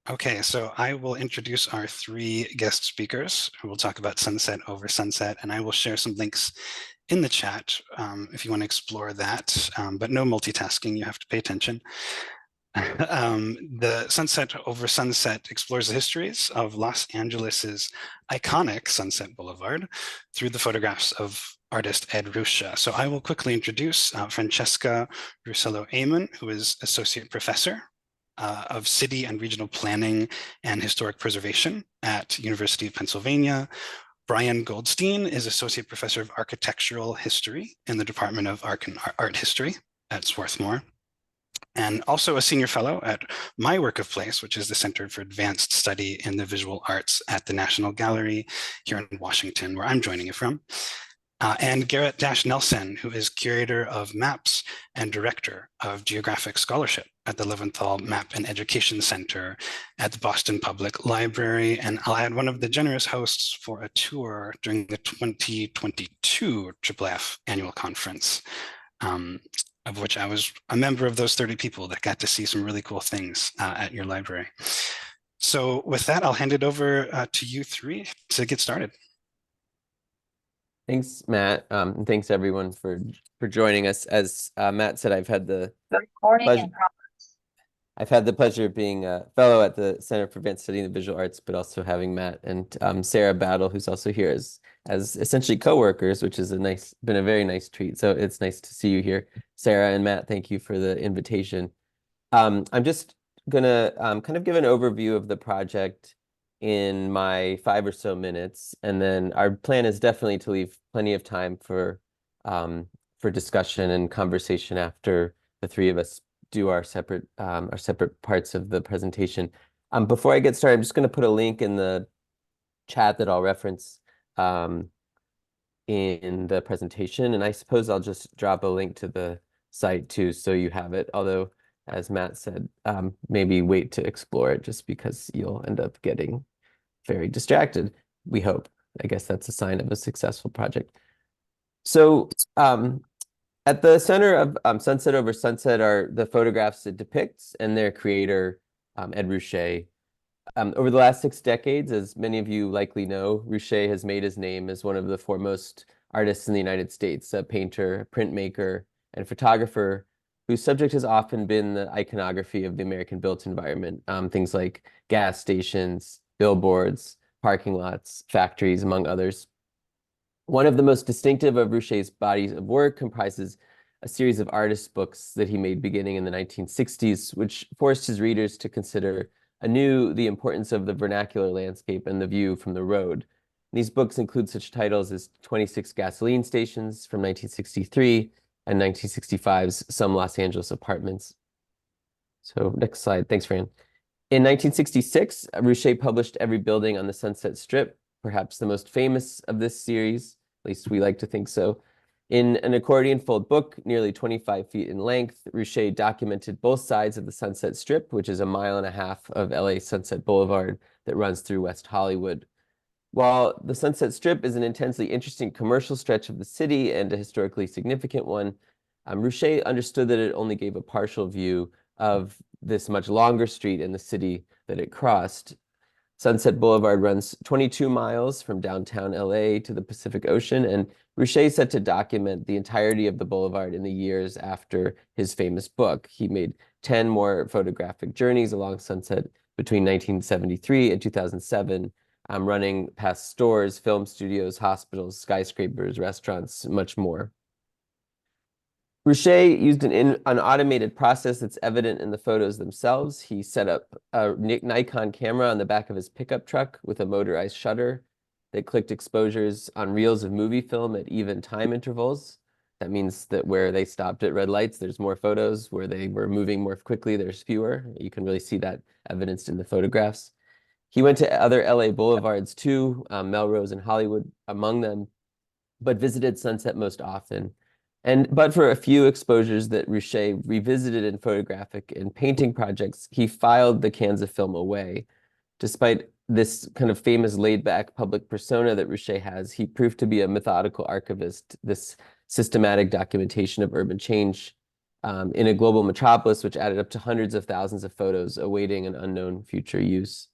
Okay, so I will introduce our three guest speakers who will talk about Sunset Over Sunset, and I will share some links in the chat if you want to explore that, but no multitasking, you have to pay attention. The Sunset Over Sunset explores the histories of Los Angeles's iconic Sunset Boulevard through the photographs of artist Ed Ruscha. So I will quickly introduce Francesca Russello Ammon, who is Associate Professor of City and Regional Planning and Historic Preservation at University of Pennsylvania. Brian Goldstein is Associate Professor of Architectural History in the Department of Art History at Swarthmore, and also a Senior Fellow at my work of place, which is the Center for Advanced Study in the Visual Arts at the National Gallery here in Washington, where I'm joining you from. And Garrett Dash Nelson, who is Curator of Maps and Director of Geographic Scholarship at the Leventhal Map and Education Center at the Boston Public Library. And I'll add one of the generous hosts for a tour during the 2022 IIIF annual conference, of which I was a member of those 30 people that got to see some really cool things at your library. So with that, I'll hand it over to you three to get started. Thanks, Matt. And thanks everyone for joining us. As Matt said, I've had the pleasure of being a fellow at the Center for Advanced Study in the Visual Arts, but also having Matt and Sarah Battle, who's also here as essentially co-workers, which is been a very nice treat. So it's nice to see you here. Sarah and Matt, thank you for the invitation. I'm just gonna kind of give an overview of the project in my 5 or so minutes, and then our plan is definitely to leave plenty of time for discussion and conversation after the three of us do our separate parts of the presentation. Before I get started, I'm just going to put a link in the chat that I'll reference in the presentation, and I suppose I'll just drop a link to the site too, so you have it. Although, as Matt said, maybe wait to explore it just because you'll end up getting very distracted, we hope. I guess that's a sign of a successful project. So at the center of Sunset Over Sunset are the photographs it depicts and their creator, Ed Ruscha. Over the last 6 decades, as many of you likely know, Ruscha has made his name as one of the foremost artists in the United States, a painter, printmaker, and photographer whose subject has often been the iconography of the American built environment, things like gas stations, billboards, parking lots, factories, among others. One of the most distinctive of Ruscha's bodies of work comprises a series of artist books that he made beginning in the 1960s, which forced his readers to consider anew the importance of the vernacular landscape and the view from the road. These books include such titles as 26 Gasoline Stations from 1963 and 1965's Some Los Angeles Apartments. So next slide. Thanks, Fran. In 1966, Ruscha published Every Building on the Sunset Strip, perhaps the most famous of this series, at least we like to think so. In an accordion fold book, nearly 25 feet in length, Ruscha documented both sides of the Sunset Strip, which is a 1.5 miles of LA Sunset Boulevard that runs through West Hollywood. While the Sunset Strip is an intensely interesting commercial stretch of the city and a historically significant one, Ruscha understood that it only gave a partial view of this much longer street in the city that it crossed. Sunset Boulevard runs 22 miles from downtown LA to the Pacific Ocean, and Ruscha set to document the entirety of the boulevard in the years after his famous book. He made 10 more photographic journeys along Sunset between 1973 and 2007, running past stores, film studios, hospitals, skyscrapers, restaurants, much more. Ruscha used an automated process that's evident in the photos themselves. He set up a Nikon camera on the back of his pickup truck with a motorized shutter that clicked exposures on reels of movie film at even time intervals. That means that where they stopped at red lights, there's more photos. Where they were moving more quickly, there's fewer. You can really see that evidenced in the photographs. He went to other LA boulevards too, Melrose and Hollywood among them, but visited Sunset most often. But for a few exposures that Ruscha revisited in photographic and painting projects, he filed the cans of film away. Despite this kind of famous laid-back public persona that Ruscha has, he proved to be a methodical archivist. This systematic documentation of urban change in a global metropolis, which added up to hundreds of thousands of photos awaiting an unknown future use.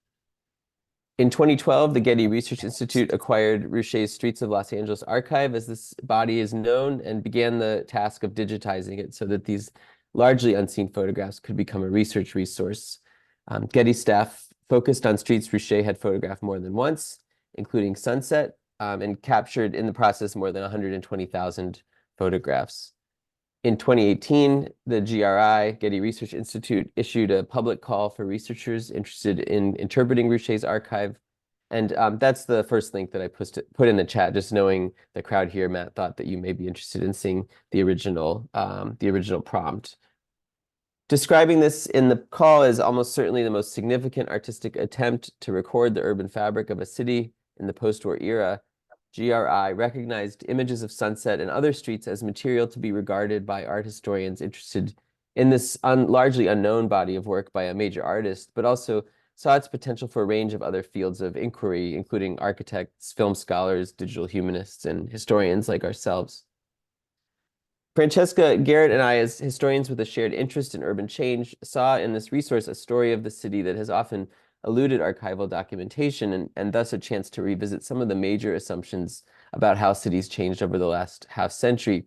In 2012, the Getty Research Institute acquired Ruscha's Streets of Los Angeles archive, as this body is known, and began the task of digitizing it so that these largely unseen photographs could become a research resource. Getty staff focused on streets Ruscha had photographed more than once, including Sunset, and captured in the process more than 120,000 photographs. In 2018, the GRI, Getty Research Institute, issued a public call for researchers interested in interpreting Ruscha's archive. And that's the first link that I put in the chat, just knowing the crowd here. Matt thought that you may be interested in seeing the original prompt. Describing this in the call is almost certainly the most significant artistic attempt to record the urban fabric of a city in the post-war era. GRI recognized images of Sunset and other streets as material to be regarded by art historians interested in this largely unknown body of work by a major artist, but also saw its potential for a range of other fields of inquiry, including architects, film scholars, digital humanists, and historians like ourselves. Francesca, Garrett, and I, as historians with a shared interest in urban change, saw in this resource a story of the city that has often eluded archival documentation, and thus a chance to revisit some of the major assumptions about how cities changed over the last half century.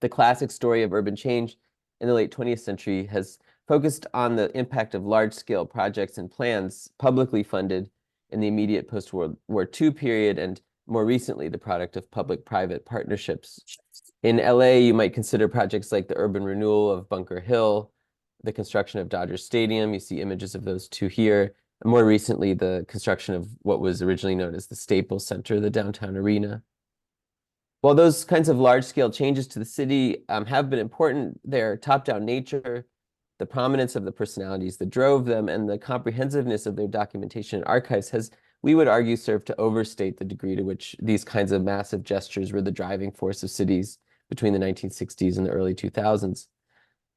The classic story of urban change in the late 20th century has focused on the impact of large-scale projects and plans publicly funded in the immediate post-World War II period, and more recently, the product of public-private partnerships. In LA, you might consider projects like the urban renewal of Bunker Hill, the construction of Dodger Stadium. You see images of those two here. And more recently, the construction of what was originally known as the Staples Center, the downtown arena. While those kinds of large-scale changes to the city have been important, their top-down nature, the prominence of the personalities that drove them, and the comprehensiveness of their documentation and archives has, we would argue, served to overstate the degree to which these kinds of massive gestures were the driving force of cities between the 1960s and the early 2000s.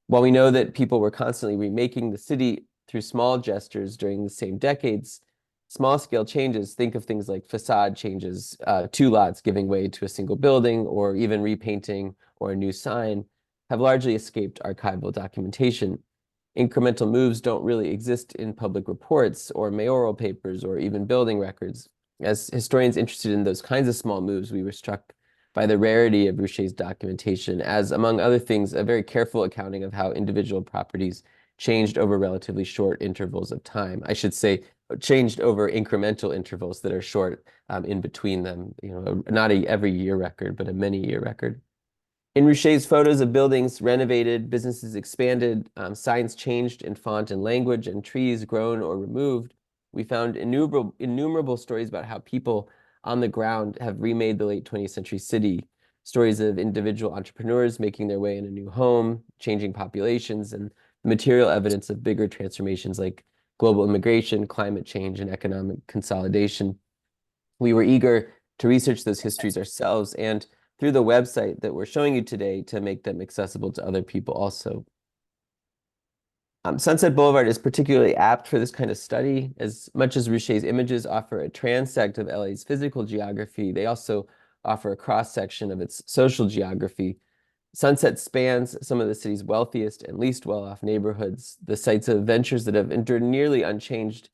While we know that people were constantly remaking the city through small gestures during the same decades, small-scale changes, think of things like facade changes, 2 lots giving way to a single building, or even repainting or a new sign, have largely escaped archival documentation. Incremental moves don't really exist in public reports or mayoral papers or even building records. As historians interested in those kinds of small moves, we were struck by the rarity of Ruscha's documentation as, among other things, a very careful accounting of how individual properties changed over relatively short intervals of time. I should say changed over incremental intervals that are short in between them, not a every year record, but a many year record. In Ruscha's photos of buildings renovated, businesses expanded, signs changed in font and language, and trees grown or removed, we found innumerable stories about how people on the ground have remade the late 20th century city. Stories of individual entrepreneurs making their way in a new home, changing populations, and the material evidence of bigger transformations like global immigration, climate change, and economic consolidation. We were eager to research those histories ourselves and through the website that we're showing you today to make them accessible to other people also. Sunset Boulevard is particularly apt for this kind of study. As much as Ruscha's images offer a transect of LA's physical geography, they also offer a cross-section of its social geography. Sunset spans some of the city's wealthiest and least well-off neighborhoods, the sites of ventures that have endured nearly unchanged,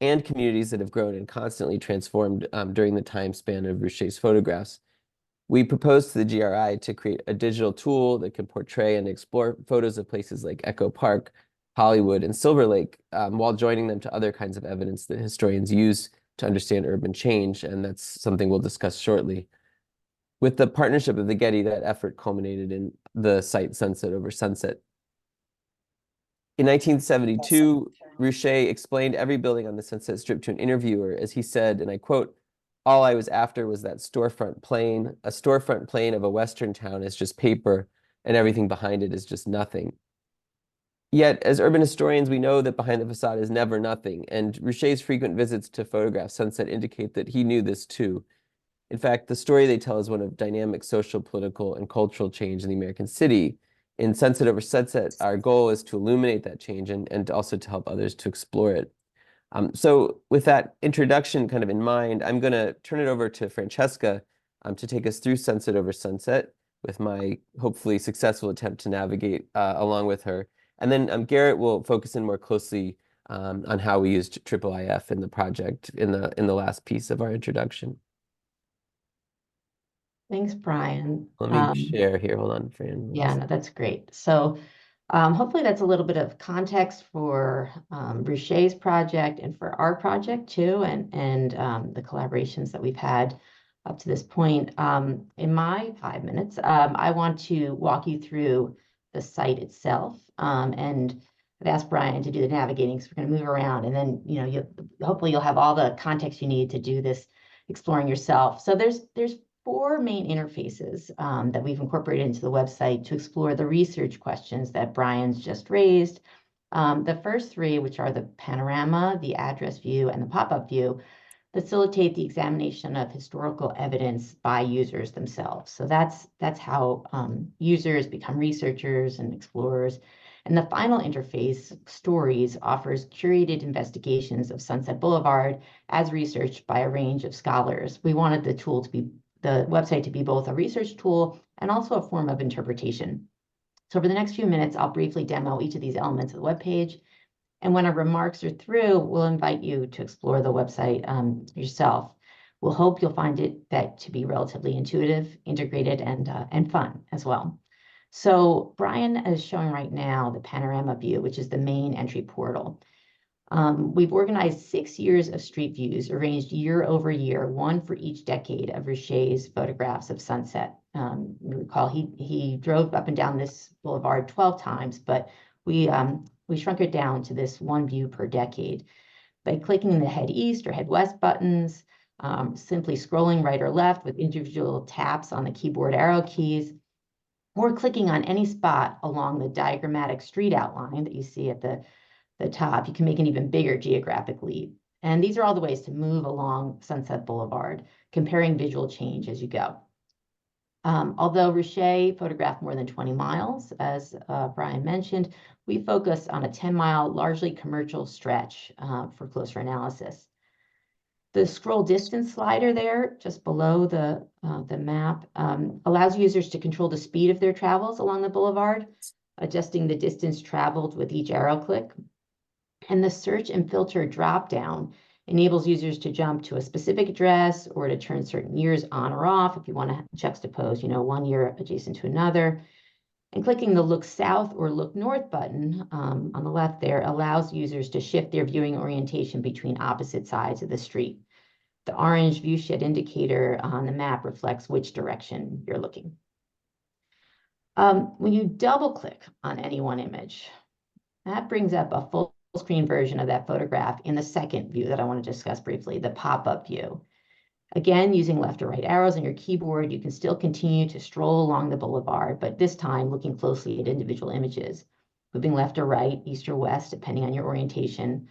and communities that have grown and constantly transformed during the time span of Ruscha's photographs. We proposed to the GRI to create a digital tool that can portray and explore photos of places like Echo Park, Hollywood, and Silver Lake, while joining them to other kinds of evidence that historians use to understand urban change, and that's something we'll discuss shortly. With the partnership of the Getty, that effort culminated in the site Sunset Over Sunset. In 1972, Ruscha explained every building on the Sunset Strip to an interviewer, as he said, and I quote, "All I was after was that storefront plane. A storefront plane of a Western town is just paper, and everything behind it is just nothing." Yet, as urban historians, we know that behind the facade is never nothing, and Ruscha's frequent visits to photograph Sunset indicate that he knew this too. In fact, the story they tell is one of dynamic social, political, and cultural change in the American city. In Sunset Over Sunset, our goal is to illuminate that change and also to help others to explore it. So with that introduction in mind, I'm going to turn it over to Francesca to take us through Sunset Over Sunset. with my hopefully successful attempt to navigate along with her. And then Garrett will focus in more closely on how we used IIIF in the project in the last piece of our introduction. Thanks, Brian. Let me share here. Hold on, Fran. Yeah, no, that's great. So hopefully that's a little bit of context for Ruscha's project and for our project too, and the collaborations that we've had up to this point. In my 5 minutes, I want to walk you through the site itself, and I've asked Brian to do the navigating, so we're going to move around, and then hopefully you'll have all the context you need to do this exploring yourself. So there's 4 main interfaces that we've incorporated into the website to explore the research questions that Brian's just raised. The first 3, which are the panorama, the address view, and the pop-up view, facilitate the examination of historical evidence by users themselves. So that's how users become researchers and explorers. And the final interface, Stories, offers curated investigations of Sunset Boulevard as researched by a range of scholars. We wanted the website to be both a research tool and also a form of interpretation. So for the next few minutes, I'll briefly demo each of these elements of the webpage. And when our remarks are through, we'll invite you to explore the website yourself. We'll hope you'll find that to be relatively intuitive, integrated, and fun as well. So Brian is showing right now the panorama view, which is the main entry portal. We've organized 6 years of street views, arranged year over year, one for each decade of Ruscha's photographs of sunset. You recall he drove up and down this boulevard 12 times, but we shrunk it down to this one view per decade. By clicking the head east or head west buttons, simply scrolling right or left with individual taps on the keyboard arrow keys, or clicking on any spot along the diagrammatic street outline that you see at the top, you can make an even bigger geographic leap. And these are all the ways to move along Sunset Boulevard, comparing visual change as you go. Although Ruscha photographed more than 20 miles, as Brian mentioned, we focus on a 10-mile, largely commercial stretch for closer analysis. The scroll distance slider there, just below the map, allows users to control the speed of their travels along the boulevard, adjusting the distance traveled with each arrow click. And the search and filter dropdown enables users to jump to a specific address or to turn certain years on or off if you want to juxtapose, one year adjacent to another. And clicking the Look South or Look North button on the left there allows users to shift their viewing orientation between opposite sides of the street. The orange viewshed indicator on the map reflects which direction you're looking. When you double click on any one image, that brings up a full screen version of that photograph in the second view that I want to discuss briefly, the pop-up view. Again, using left or right arrows on your keyboard, you can still continue to stroll along the boulevard, but this time looking closely at individual images, moving left or right, east or west, depending on your orientation.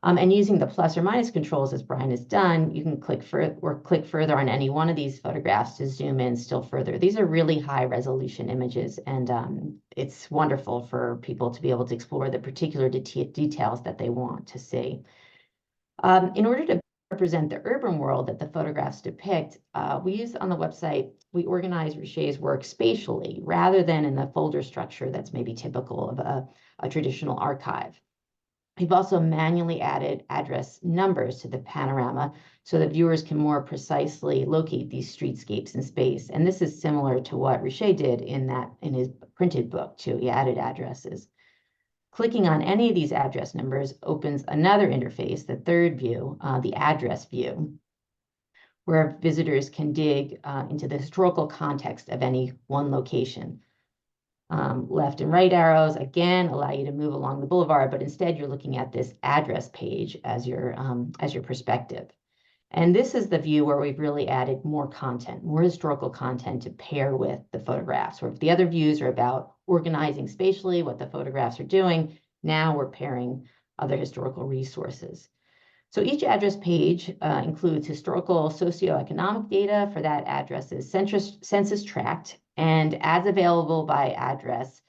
And using the plus or minus controls, as Brian has done, you can click further on any one of these photographs to zoom in still further. These are really high resolution images, and it's wonderful for people to be able to explore the particular details that they want to see. In order to represent the urban world that the photographs depict, on the website, we organize Ruscha's work spatially rather than in the folder structure that's maybe typical of a traditional archive. We've also manually added address numbers to the panorama so that viewers can more precisely locate these streetscapes in space. And this is similar to what Ruscha did in his printed book too. He added addresses. Clicking on any of these address numbers opens another interface, the third view, the address view, where visitors can dig into the historical context of any one location. Left and right arrows, again, allow you to move along the boulevard, but instead you're looking at this address page as your perspective. And this is the view where we've really added more content, more historical content to pair with the photographs. Where if the other views are about organizing spatially what the photographs are doing, now we're pairing other historical resources. So each address page includes historical socioeconomic data for that address's census tract, and as available by address,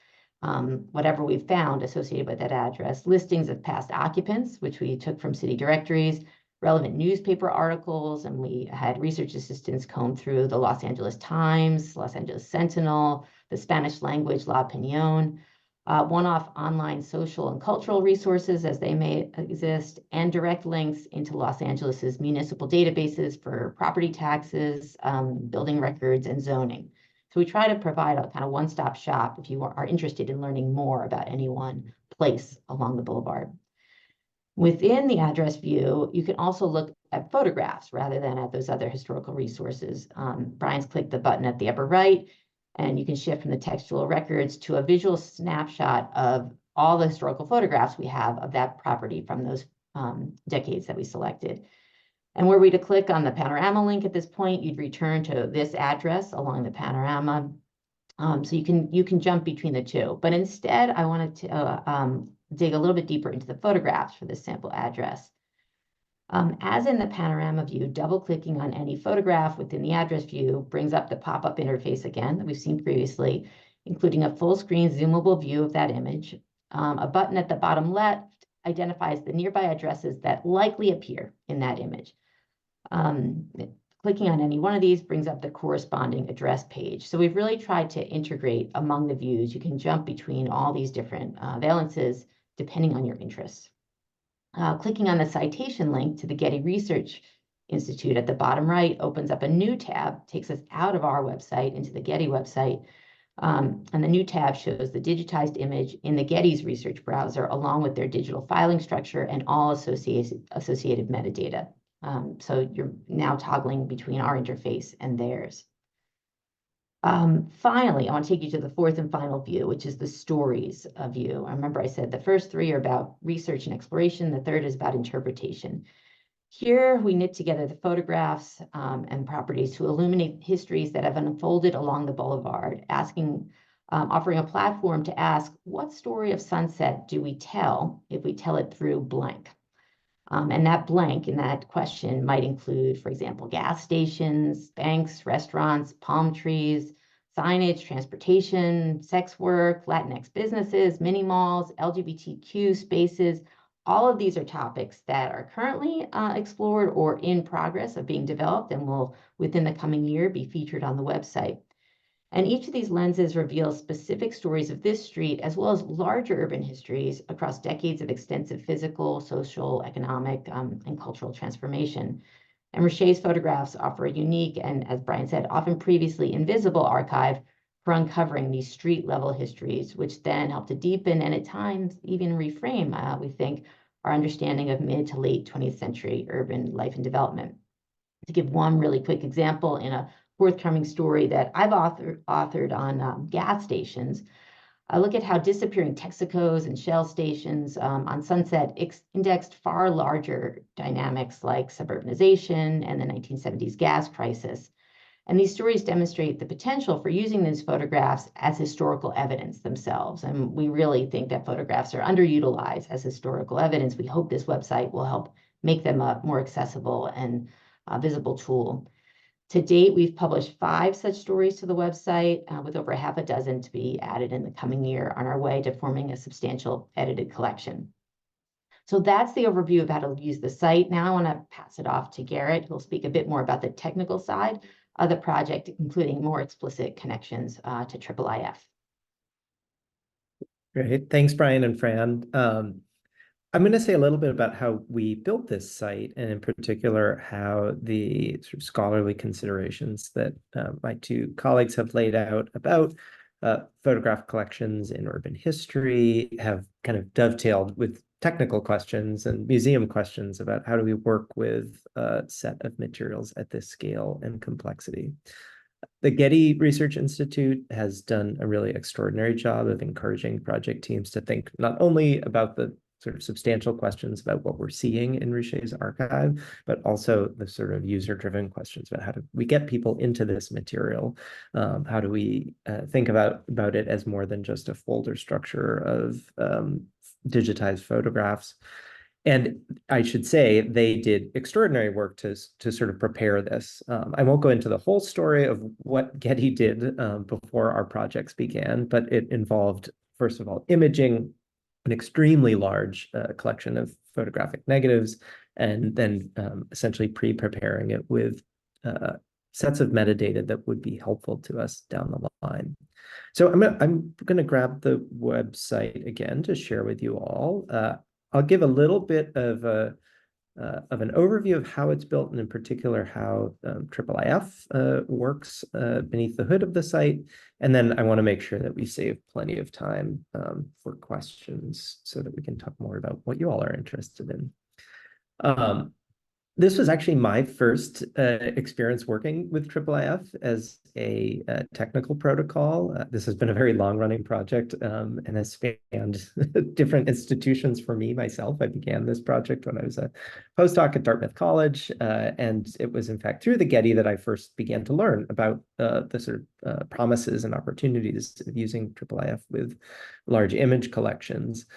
whatever we've found associated with that address, listings of past occupants, which we took from city directories, relevant newspaper articles, and we had research assistants comb through the Los Angeles Times, Los Angeles Sentinel, the Spanish language La Opinión, one-off online social and cultural resources as they may exist, and direct links into Los Angeles's municipal databases for property taxes, building records, and zoning. So we try to provide a kind of one-stop shop if you are interested in learning more about any one place along the boulevard. Within the address view, you can also look at photographs rather than at those other historical resources. Brian's clicked the button at the upper right, and you can shift from the textual records to a visual snapshot of all the historical photographs we have of that property from those decades that we selected. And were we to click on the panorama link at this point, you'd return to this address along the panorama. So you can jump between the two. But instead, I wanted to dig a little bit deeper into the photographs for this sample address. As in the panorama view, double-clicking on any photograph within the address view brings up the pop-up interface again that we've seen previously, including a full-screen zoomable view of that image. A button at the bottom left identifies the nearby addresses that likely appear in that image. Clicking on any one of these brings up the corresponding address page. So we've really tried to integrate among the views. You can jump between all these different valences depending on your interests. Clicking on the citation link to the Getty Research Institute at the bottom right opens up a new tab, takes us out of our website into the Getty website. And the new tab shows the digitized image in the Getty's research browser, along with their digital filing structure and all associated metadata. So you're now toggling between our interface and theirs. Finally, I want to take you to the fourth and final view, which is the stories view. I remember I said the first three are about research and exploration. The third is about interpretation. Here, we knit together the photographs and properties to illuminate histories that have unfolded along the boulevard, offering a platform to ask, what story of Sunset do we tell if we tell it through blank? And that blank in that question might include, for example, gas stations, banks, restaurants, palm trees, signage, transportation, sex work, Latinx businesses, mini malls, LGBTQ spaces. All of these are topics that are currently explored or in progress of being developed and will, within the coming year, be featured on the website. And each of these lenses reveals specific stories of this street, as well as larger urban histories across decades of extensive physical, social, economic, and cultural transformation. And Ruscha's photographs offer a unique and, as Brian said, often previously invisible archive for uncovering these street-level histories, which then help to deepen and at times even reframe, we think, our understanding of mid to late 20th century urban life and development. To give one really quick example, in a forthcoming story that I've authored on gas stations, I look at how disappearing Texacos and Shell stations on Sunset indexed far larger dynamics like suburbanization and the 1970s gas crisis. And these stories demonstrate the potential for using these photographs as historical evidence themselves. And we really think that photographs are underutilized as historical evidence. We hope this website will help make them a more accessible and visible tool. To date, we've published 5 such stories to the website, with over half a dozen to be added in the coming year on our way to forming a substantial edited collection. So that's the overview of how to use the site. Now I want to pass it off to Garrett, who'll speak a bit more about the technical side of the project, including more explicit connections to IIIF. Great. Thanks, Brian and Fran. I'm going to say a little bit about how we built this site, and in particular, how the sort of scholarly considerations that my 2 colleagues have laid out about photograph collections in urban history have kind of dovetailed with technical questions and museum questions about how do we work with a set of materials at this scale and complexity. The Getty Research Institute has done a really extraordinary job of encouraging project teams to think not only about the sort of substantial questions about what we're seeing in Ruscha's archive, but also the sort of user-driven questions about how do we get people into this material? How do we think about it as more than just a folder structure of digitized photographs? And I should say they did extraordinary work to sort of prepare this. I won't go into the whole story of what Getty did before our projects began, but it involved, first of all, imaging an extremely large collection of photographic negatives and then essentially pre-preparing it with sets of metadata that would be helpful to us down the line. So I'm gonna grab the website again to share with you all. I'll give a little bit of an overview of how it's built, and in particular how IIIF works beneath the hood of the site. And then I want to make sure that we save plenty of time for questions so that we can talk more about what you all are interested in. This was actually my first experience working with IIIF as a technical protocol. This has been a very long-running project and has spanned different institutions for me myself. I began this project when I was a postdoc at Dartmouth College, and it was in fact through the Getty that I first began to learn about the sort of promises and opportunities of using IIIF with large image collections.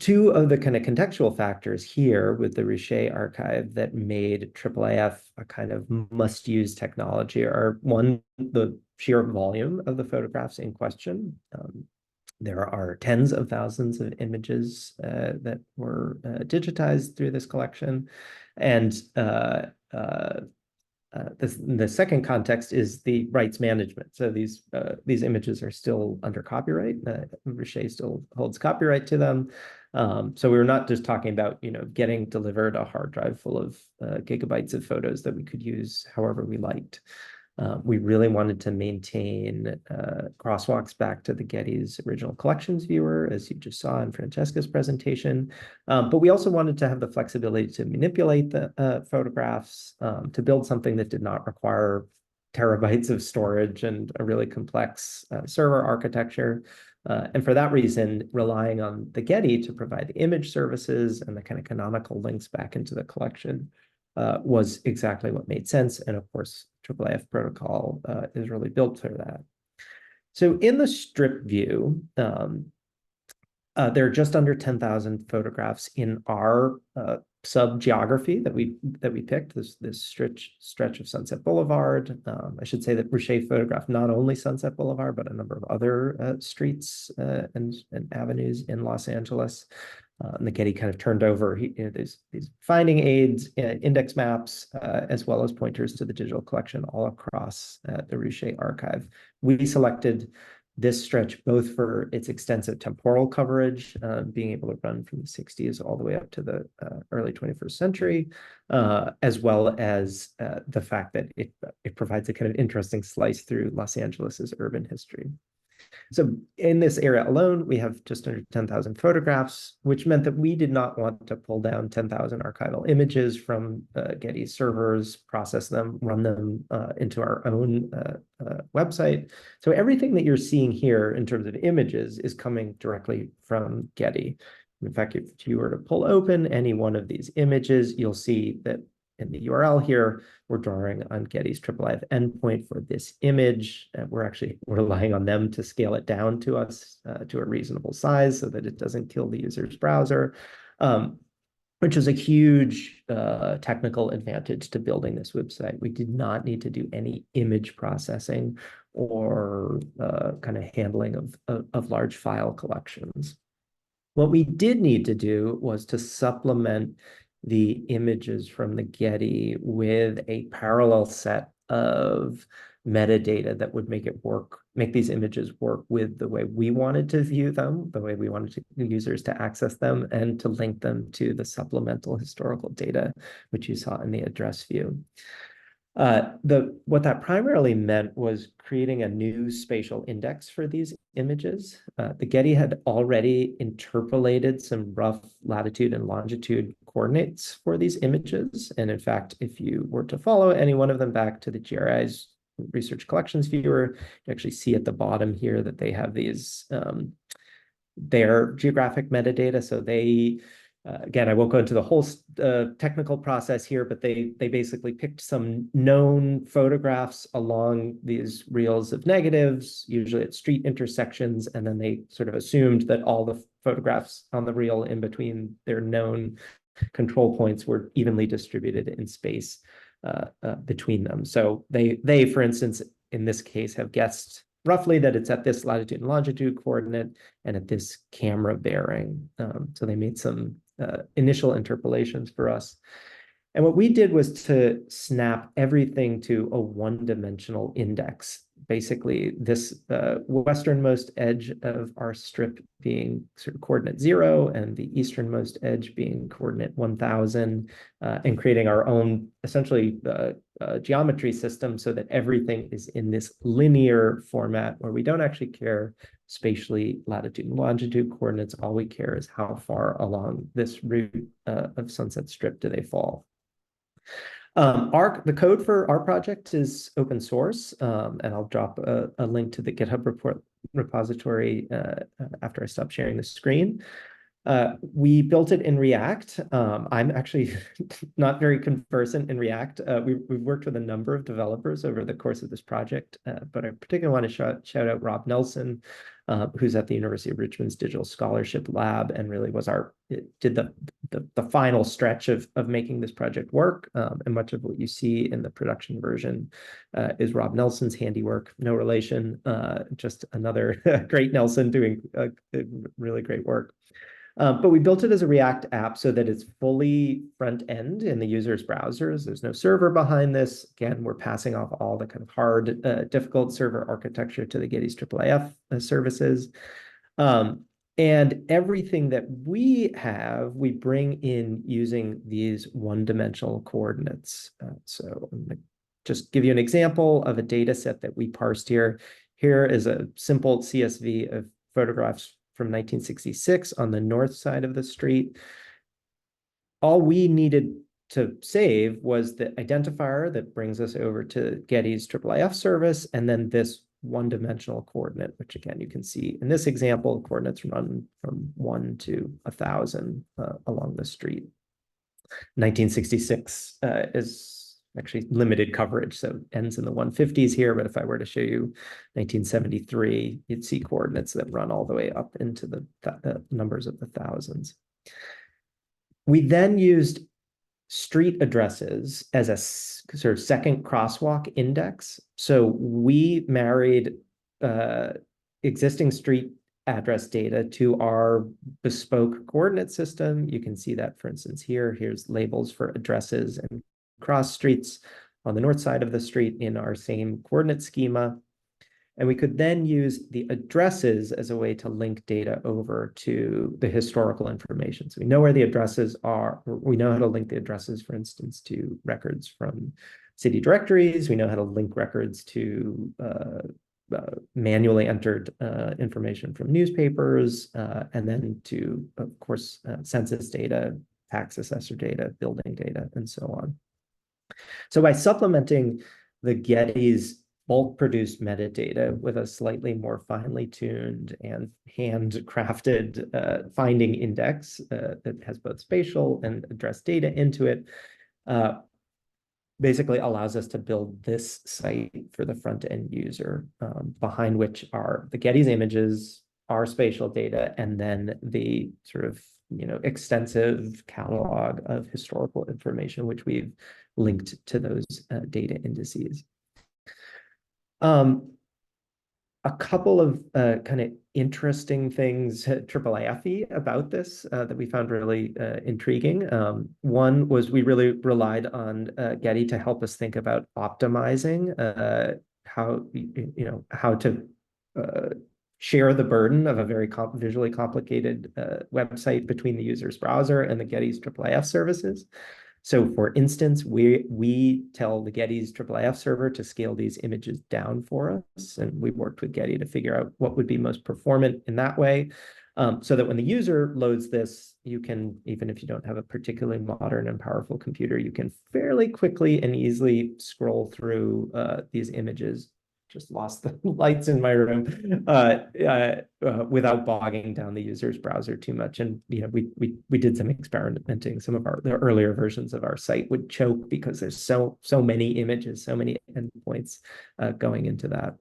Two of the kind of contextual factors here with the Ruscha archive that made IIIF a kind of must-use technology are, one, the sheer volume of the photographs in question. There are tens of thousands of images that were digitized through this collection. And the second context is the rights management. So these images are still under copyright. Ruscha still holds copyright to them. So we were not just talking about, getting delivered a hard drive full of gigabytes of photos that we could use however we liked. We really wanted to maintain crosswalks back to the Getty's original collections viewer, as you just saw in Francesca's presentation. But we also wanted to have the flexibility to manipulate the photographs, to build something that did not require terabytes of storage and a really complex server architecture. And for that reason, relying on the Getty to provide the image services and the kind of canonical links back into the collection was exactly what made sense. And of course, IIIF protocol is really built for that. So in the strip view, there are just under 10,000 photographs in our sub-geography that we picked, this stretch of Sunset Boulevard. I should say that Ruscha photographed not only Sunset Boulevard, but a number of other streets and avenues in Los Angeles. And the Getty kind of turned over these finding aids, index maps, as well as pointers to the digital collection all across the Ruscha archive. We selected this stretch both for its extensive temporal coverage, being able to run from the 60s all the way up to the early 21st century, as well as the fact that it provides a kind of interesting slice through Los Angeles's urban history. So in this area alone, we have just under 10,000 photographs, which meant that we did not want to pull down 10,000 archival images from Getty's servers, process them, run them into our own website. So everything that you're seeing here in terms of images is coming directly from Getty. In fact, if you were to pull open any one of these images, you'll see that in the URL here, we're drawing on Getty's IIIF endpoint for this image. We're actually relying on them to scale it down to us to a reasonable size so that it doesn't kill the user's browser, which is a huge technical advantage to building this website. We did not need to do any image processing or kind of handling of large file collections. What we did need to do was to supplement the images from the Getty with a parallel set of metadata that would make these images work with the way we wanted to view them, the way we wanted users to access them, and to link them to the supplemental historical data, which you saw in the address view. What that primarily meant was creating a new spatial index for these images. The Getty had already interpolated some rough latitude and longitude coordinates for these images. And in fact, if you were to follow any one of them back to the GRI's Research Collections viewer, you actually see at the bottom here that they have these, their geographic metadata. So they, again, I won't go into the whole technical process here, but they basically picked some known photographs along these reels of negatives, usually at street intersections, and then they sort of assumed that all the photographs on the reel in between their known control points were evenly distributed in space between them. So they, for instance, in this case, have guessed roughly that it's at this latitude and longitude coordinate and at this camera bearing. So they made some initial interpolations for us. And what we did was to snap everything to a one-dimensional index. Basically, this westernmost edge of our strip being sort of coordinate 0 and the easternmost edge being coordinate 1000, and creating our own essentially geometry system so that everything is in this linear format where we don't actually care spatially latitude and longitude coordinates. All we care is how far along this route of Sunset Strip do they fall. The code for our project is open source, and I'll drop a link to the GitHub repository after I stop sharing the screen. We built it in React. I'm actually not very conversant in React. We've worked with a number of developers over the course of this project, but I particularly want to shout out Rob Nelson, who's at the University of Richmond's Digital Scholarship Lab and really was did the final stretch of making this project work. And much of what you see in the production version is Rob Nelson's handiwork. No relation, just another great Nelson doing really great work. But we built it as a React app so that it's fully front end in the user's browsers. There's no server behind this. Again, we're passing off all the kind of hard, difficult server architecture to the Getty's IIIF services. And everything that we have, we bring in using these one-dimensional coordinates. So I'm going to just give you an example of a data set that we parsed here. Here is a simple CSV of photographs from 1966 on the north side of the street. All we needed to save was the identifier that brings us over to Getty's IIIF service, and then this one-dimensional coordinate, which again, you can see in this example, coordinates run from 1 to 1000 along the street. 1966 is actually limited coverage, so it ends in the 150s here, but if I were to show you 1973, you'd see coordinates that run all the way up into the numbers of the thousands. We then used street addresses as a sort of second crosswalk index. So we married existing street address data to our bespoke coordinate system. You can see that, for instance, here. Here's labels for addresses and cross streets on the north side of the street in our same coordinate schema. And we could then use the addresses as a way to link data over to the historical information. So we know where the addresses are. We know how to link the addresses, for instance, to records from city directories. We know how to link records to manually entered information from newspapers, and then to, of course, census data, tax assessor data, building data, and so on. So by supplementing the Getty's bulk-produced metadata with a slightly more finely tuned and handcrafted finding index that has both spatial and address data into it, basically allows us to build this site for the front-end user, behind which are the Getty's images, our spatial data, and then the sort of extensive catalog of historical information, which we've linked to those data indices. A couple of kind of interesting things IIIF about this that we found really intriguing. One was we really relied on Getty to help us think about optimizing how to share the burden of a very visually complicated website between the user's browser and the Getty's IIIF services. So for instance, we tell the Getty's IIIF server to scale these images down for us. And we've worked with Getty to figure out what would be most performant in that way. So that when the user loads this, you can, even if you don't have a particularly modern and powerful computer, you can fairly quickly and easily scroll through these images. Just lost the lights in my room without bogging down the user's browser too much. And we did some experimenting. Some of the earlier versions of our site would choke because there's so many images, so many endpoints going into that.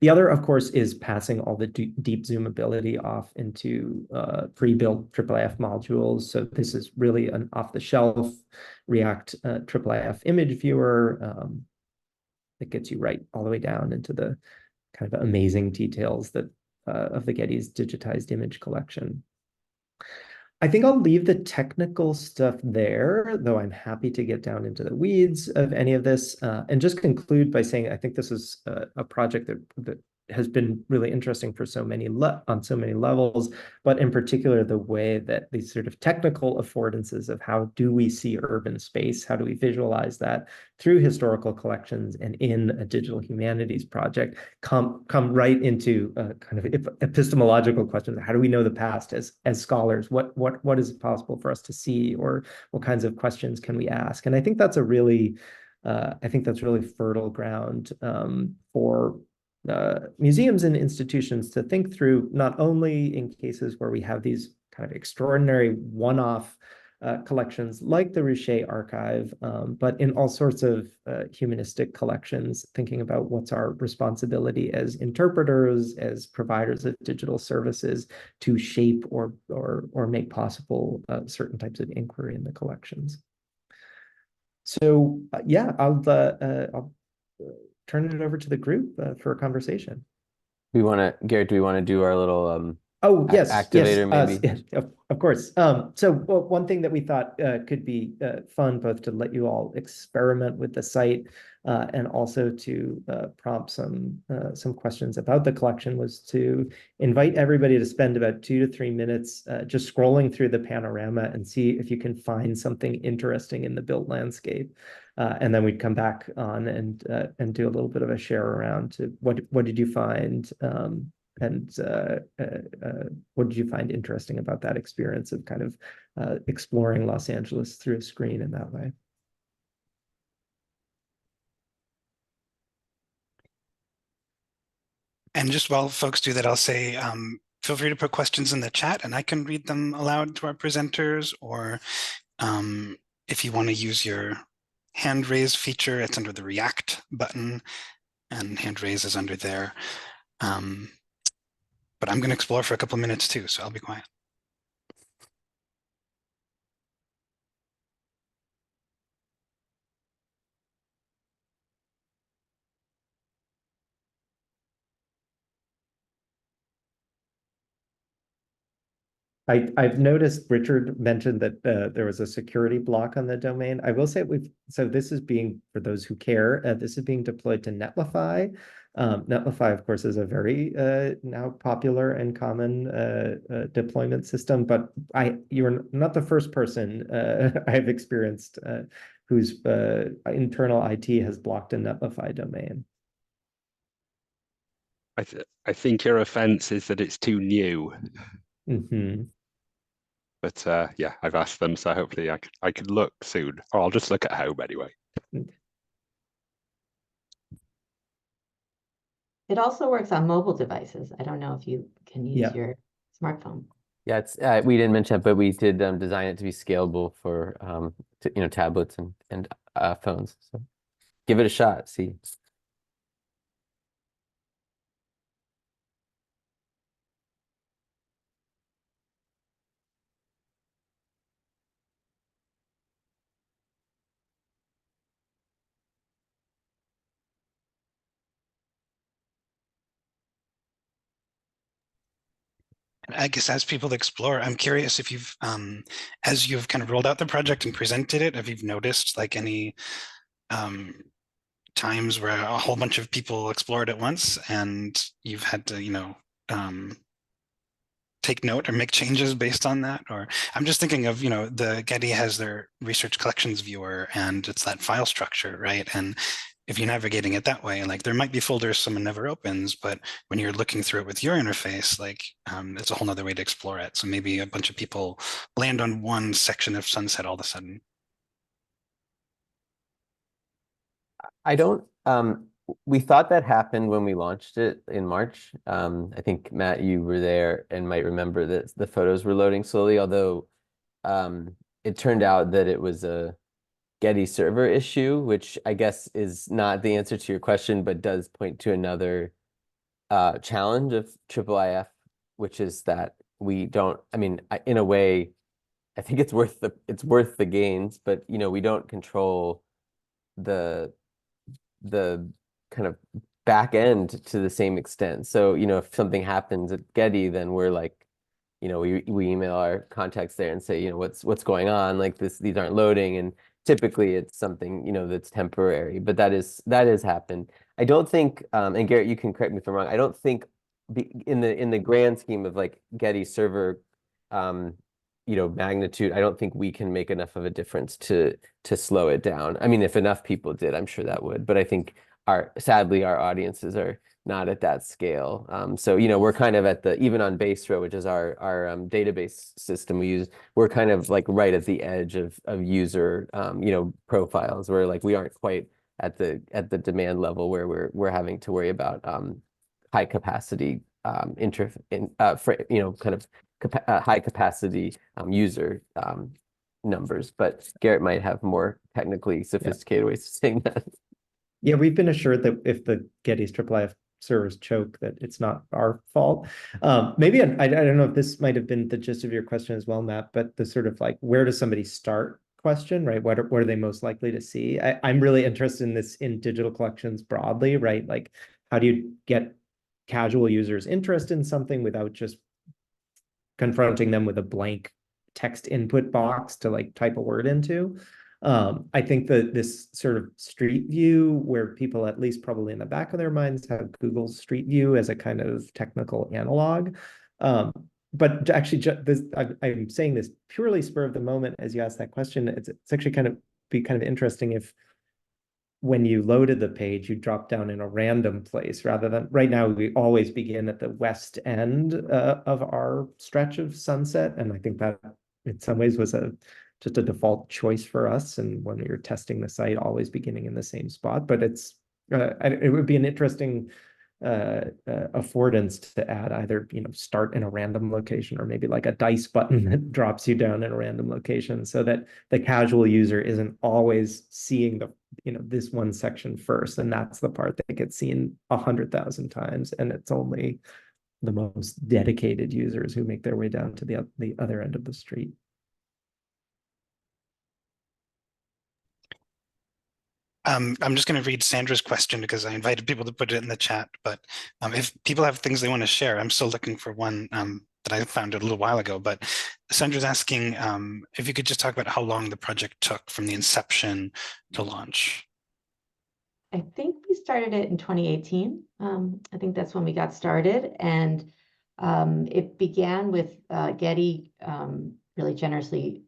The other, of course, is passing all the deep zoomability off into pre-built IIIF modules. So this is really an off-the-shelf React IIIF image viewer that gets you right all the way down into the kind of amazing details that of the Getty's digitized image collection. I think I'll leave the technical stuff there, though I'm happy to get down into the weeds of any of this, and just conclude by saying I think this is a project that has been really interesting for on so many levels, but in particular the way that these sort of technical affordances of how do we see urban space, how do we visualize that through historical collections and in a digital humanities project come right into kind of epistemological questions. How do we know the past as scholars? What is it possible for us to see, or what kinds of questions can we ask? And I think that's really fertile ground for museums and institutions to think through, not only in cases where we have these kind of extraordinary one-off collections like the Ruscha archive, but in all sorts of humanistic collections, thinking about what's our responsibility as interpreters, as providers of digital services to shape or make possible certain types of inquiry in the collections. So yeah, I'll turn it over to the group for a conversation. Garrett, do we want to do our little Oh, yes, activator maybe? yes, of course. So one thing that we thought could be fun, both to let you all experiment with the site and also to prompt some questions about the collection, was to invite everybody to spend about 2 to 3 minutes just scrolling through the panorama and see if you can find something interesting in the built landscape. And then we'd come back on and do a little bit of a share around to what did you find, and what did you find interesting about that experience of kind of exploring Los Angeles through a screen in that way? And just while folks do that, I'll say, feel free to put questions in the chat and I can read them aloud to our presenters, or if you want to use your hand raise feature, it's under the React button and hand raise is under there. But I'm going to explore for a couple of minutes too, so I'll be quiet. I've noticed Richard mentioned that there was a security block on the domain. I will say so this is being, for those who care, this is being deployed to Netlify. Netlify, of course, is a very now popular and common deployment system, but you're not the first person I've experienced whose internal IT has blocked a Netlify domain. I think your offense is that it's too new. Mm-hmm. But yeah, I've asked them, so hopefully I can look soon, or I'll just look at home anyway. It also works on mobile devices. I don't know if you can use your smartphone. Yeah, it's we didn't mention it, but we did design it to be scalable for tablets and phones. So give it a shot. See. I guess as people explore, I'm curious if you've, as you've kind of rolled out the project and presented it, have you noticed like any times where a whole bunch of people explored at once and you've had to, take note or make changes based on that? Or I'm just thinking of, the Getty has their research collections viewer and it's that file structure, right? And if you're navigating it that way, like there might be folders someone never opens, but when you're looking through it with your interface, like it's a whole nother way to explore it. So maybe a bunch of people land on one section of Sunset all of a sudden. I don't, we thought that happened when we launched it in March. I think, Matt, you were there and might remember that the photos were loading slowly, although it turned out that it was a Getty server issue, which I guess is not the answer to your question, but does point to another challenge of IIIF, which is that we don't, in a way, I think it's worth the gains, but we don't control the kind of back end to the same extent. So, if something happens at Getty, then we're like we email our contacts there and say, what's going on? Like these aren't loading, and typically it's something, that's temporary, but that has happened. I don't think, and Garrett, you can correct me if I'm wrong. I don't think in the grand scheme of like Getty server, magnitude, I don't think we can make enough of a difference to slow it down. I mean, if enough people did, I'm sure that would, but I think sadly our audiences are not at that scale. So, we're kind of at even on Base-Row, which is our database system we use, we're kind of like right at the edge of user, profiles, where like we aren't quite at the demand level where we're having to worry about high capacity kind of high capacity user numbers. But Garrett might have more technically sophisticated ways of saying that. Yeah, we've been assured that if the Getty's IIIF servers choke, that it's not our fault. Maybe I don't know if this might have been the gist of your question as well, Matt, but the sort of like, where does somebody start question, right? What are they most likely to see? I'm really interested in this in digital collections broadly, right? Like, how do you get casual users interested in something without just confronting them with a blank text input box to like type a word into? I think that this sort of street view, where people, at least probably in the back of their minds, have Google's Street View as a kind of technical analog. But actually, I'm saying this purely spur of the moment as you asked that question. It's actually kind of interesting if when you loaded the page, you drop down in a random place rather than right now. We always begin at the west end of our stretch of Sunset, and I think that in some ways was just a default choice for us. And when we were testing the site, always beginning in the same spot. But it would be an interesting affordance to add either start in a random location, or maybe like a dice button that drops you down in a random location, so that the casual user isn't always seeing this one section first, and that's the part that gets seen 100,000 times, and it's only the most dedicated users who make their way down to the other end of the street. I'm just going to read Sandra's question because I invited people to put it in the chat. But if people have things they want to share, I'm still looking for one that I found a little while ago. But Sandra's asking if you could just talk about how long the project took from the inception to launch. I think we started it in 2018. I think that's when we got started. And it began with Getty really generously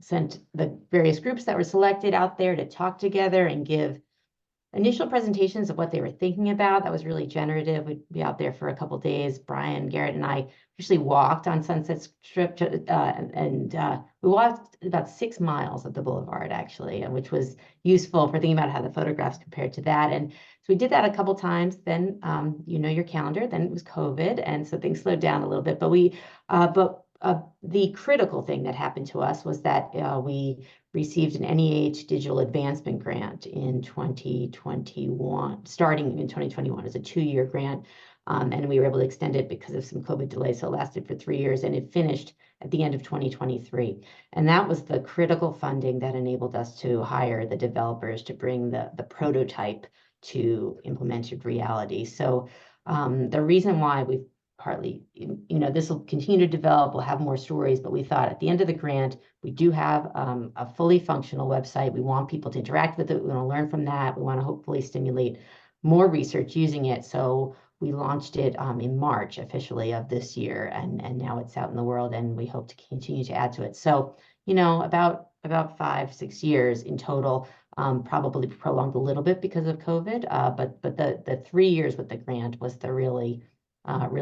sent the various groups that were selected out there to talk together and give initial presentations of what they were thinking about. That was really generative. We'd be out there for a couple of days. Brian, Garrett, and I usually walked on Sunset Strip, and we walked about 6 miles of the Boulevard, actually, which was useful for thinking about how the photographs compared to that. And so we did that a couple times. Then, your calendar. Then it was COVID, and so things slowed down a little bit. But the critical thing that happened to us was that we received an NEH Digital Advancement Grant in 2021, starting in 2021 as a 2-year grant. And we were able to extend it because of some COVID delays. So it lasted for 3 years, and it finished at the end of 2023. And that was the critical funding that enabled us to hire the developers to bring the prototype to implemented reality. So the reason why we've partly, this will continue to develop, we'll have more stories, but we thought at the end of the grant, we do have a fully functional website. We want people to interact with it. We want to learn from that. We want to hopefully stimulate more research using it. So we launched it in March officially of this year, and now it's out in the world, and we hope to continue to add to it. So, about 5-6 years in total, probably prolonged a little bit because of COVID, but the 3 years with the grant was the really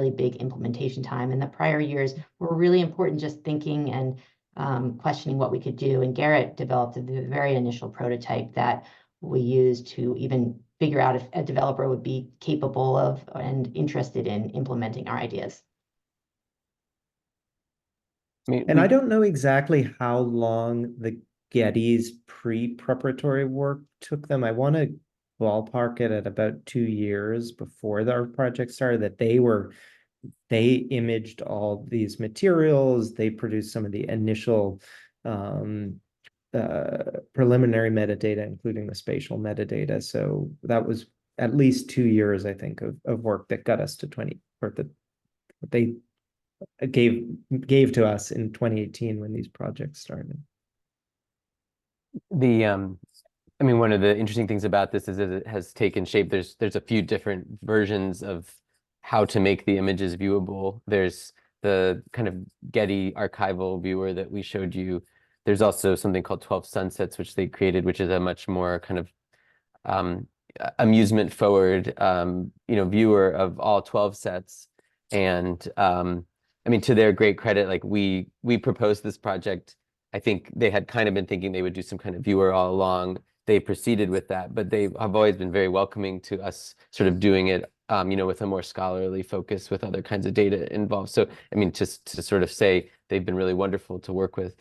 big implementation time. And the prior years were really important, just thinking and questioning what we could do. And Garrett developed a very initial prototype that we used to even figure out if a developer would be capable of and interested in implementing our ideas. I don't know exactly how long the Getty's pre-preparatory work took them. I want to ballpark it at about 2 years before our project started, that they imaged all these materials, they produced some of the initial preliminary metadata, including the spatial metadata. So that was at least 2 years, I think, of work that got us to 20, or that they gave to us in 2018 when these projects started. I mean, one of the interesting things about this is that it has taken shape. There's a few different versions of how to make the images viewable. There's the kind of Getty archival viewer that we showed you. There's also something called 12 Sunsets, which they created, which is a much more kind of amusement forward, viewer of all 12 sets. And I mean, to their great credit, like we proposed this project. I think they had kind of been thinking they would do some kind of viewer all along. They proceeded with that, but they have always been very welcoming to us sort of doing it, with a more scholarly focus with other kinds of data involved. So, I mean, just to sort of say they've been really wonderful to work with.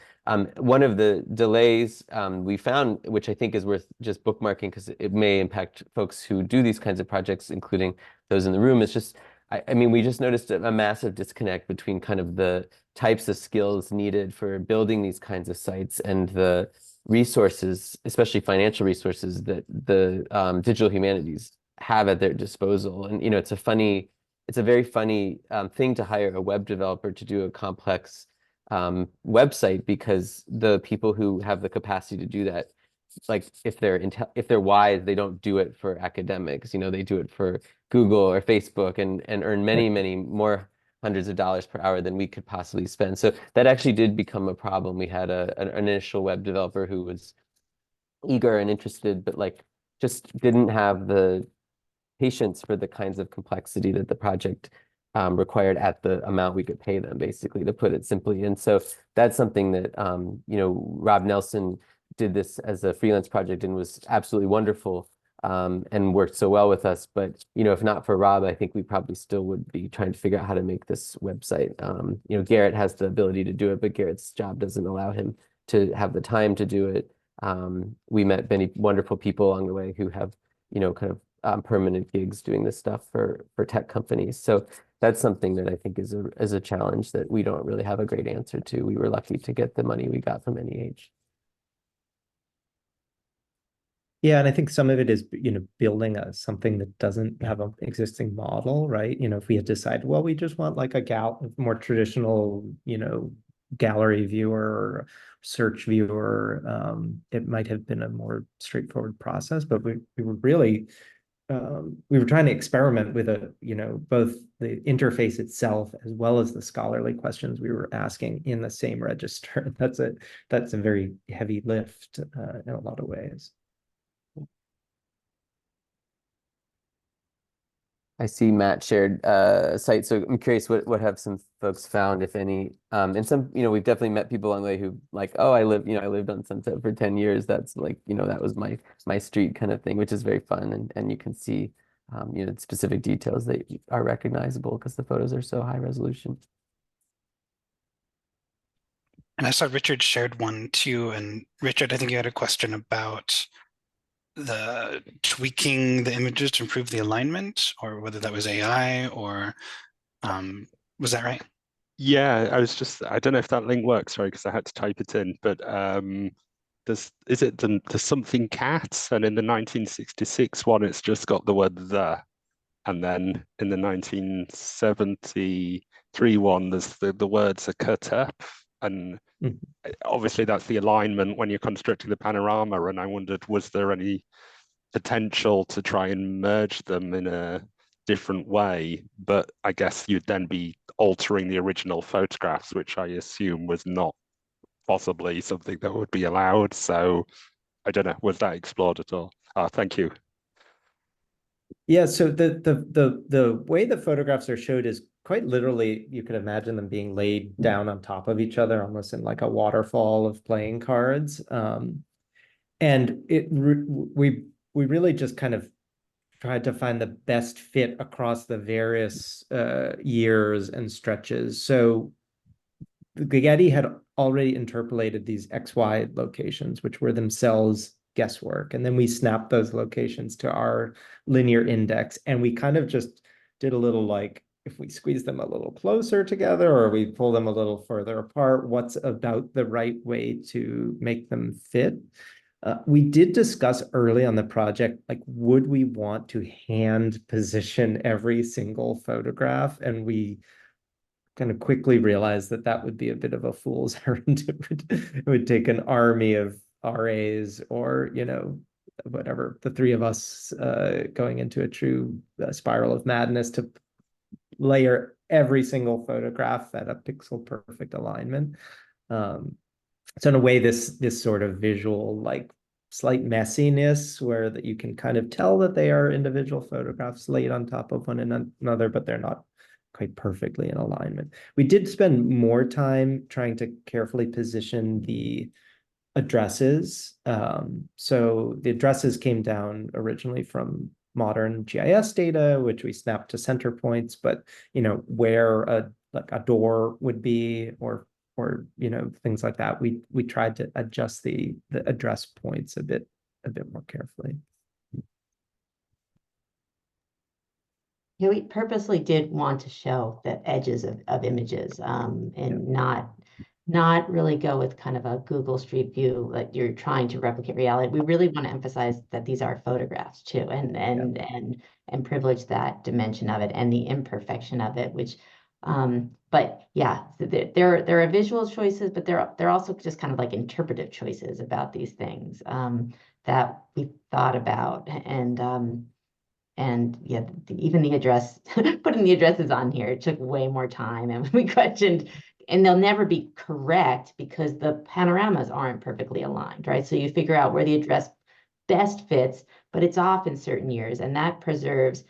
One of the delays we found, which I think is worth just bookmarking because it may impact folks who do these kinds of projects, including those in the room, is just, I mean, we just noticed a massive disconnect between kind of the types of skills needed for building these kinds of sites and the resources, especially financial resources, that the digital humanities have at their disposal. And, it's a very funny thing to hire a web developer to do a complex website, because the people who have the capacity to do that, like if they're wise, they don't do it for academics. They do it for Google or Facebook and earn many more hundreds of dollars per hour than we could possibly spend. So that actually did become a problem. We had an initial web developer who was eager and interested, but like just didn't have the patience for the kinds of complexity that the project required at the amount we could pay them, basically, to put it simply. And so that's something that, Rob Nelson did this as a freelance project and was absolutely wonderful and worked so well with us. But, if not for Rob, I think we probably still would be trying to figure out how to make this website. Garrett has the ability to do it, but Garrett's job doesn't allow him to have the time to do it. We met many wonderful people along the way who have, kind of permanent gigs doing this stuff for tech companies. So that's something that I think is a challenge that we don't really have a great answer to. We were lucky to get the money we got from NEH. Yeah, and I think some of it is, building something that doesn't have an existing model, right? If we had decided, well, we just want like a more traditional, gallery viewer or search viewer, it might have been a more straightforward process. But we were really, we were trying to experiment with both the interface itself as well as the scholarly questions we were asking in the same register. That's a very heavy lift in a lot of ways. I see Matt shared a site, so I'm curious what have some folks found, if any. And some, we've definitely met people along the way who like, oh, I lived on Sunset for 10 years. That's like, that was my street kind of thing, which is very fun. And you can see, specific details that are recognizable because the photos are so high resolution. And I saw Richard shared one too. And Richard, I think you had a question about the tweaking the images to improve the alignment, or whether that was AI or was that right? Yeah, I don't know if that link works, sorry, because I had to type it in, but there's something cat, and in the 1966 one, it's just got the word the, and then in the 1973 one, there's the words are cut up, and obviously that's the alignment when you're constructing the panorama, and I wondered, was there any potential to try and merge them in a different way? But I guess you'd then be altering the original photographs, which I assume was not possibly something that would be allowed. So I don't know, was that explored at all? Thank you. Yeah, so the way the photographs are showed is quite literally, you could imagine them being laid down on top of each other, almost in like a waterfall of playing cards. And we really just kind of tried to find the best fit across the various years and stretches. So Getty had already interpolated these XY locations, which were themselves guesswork. And then we snapped those locations to our linear index. And we kind of just did a little like, if we squeeze them a little closer together or we pull them a little further apart, what's about the right way to make them fit? We did discuss early on the project, like, would we want to hand position every single photograph? And we kind of quickly realized that that would be a bit of a fool's errand. It would take an army of RAs, or, you know, whatever, the three of us going into a true spiral of madness to layer every single photograph at a pixel perfect alignment. So in a way, this sort of visual, like, slight messiness, where that you can kind of tell that they are individual photographs laid on top of one another, but they're not quite perfectly in alignment. We did spend more time trying to carefully position the addresses. So the addresses came down originally from modern GIS data, which we snapped to center points, but, you know, where like a door would be, or you know, things like that, we tried to adjust the address points a bit more carefully. Yeah, we purposely did want to show the edges of images, and not really go with kind of a Google Street View that you're trying to replicate reality. We really want to emphasize that these are photographs too, and privilege that dimension of it and the imperfection of it, which but yeah, there are visual choices, but they're also just kind of like interpretive choices about these things that we thought about. And yeah, even the address, putting the addresses on here, it took way more time, and we questioned, and they'll never be correct because the panoramas aren't perfectly aligned, right? So you figure out where the address best fits, but it's off in certain years, and that preserves,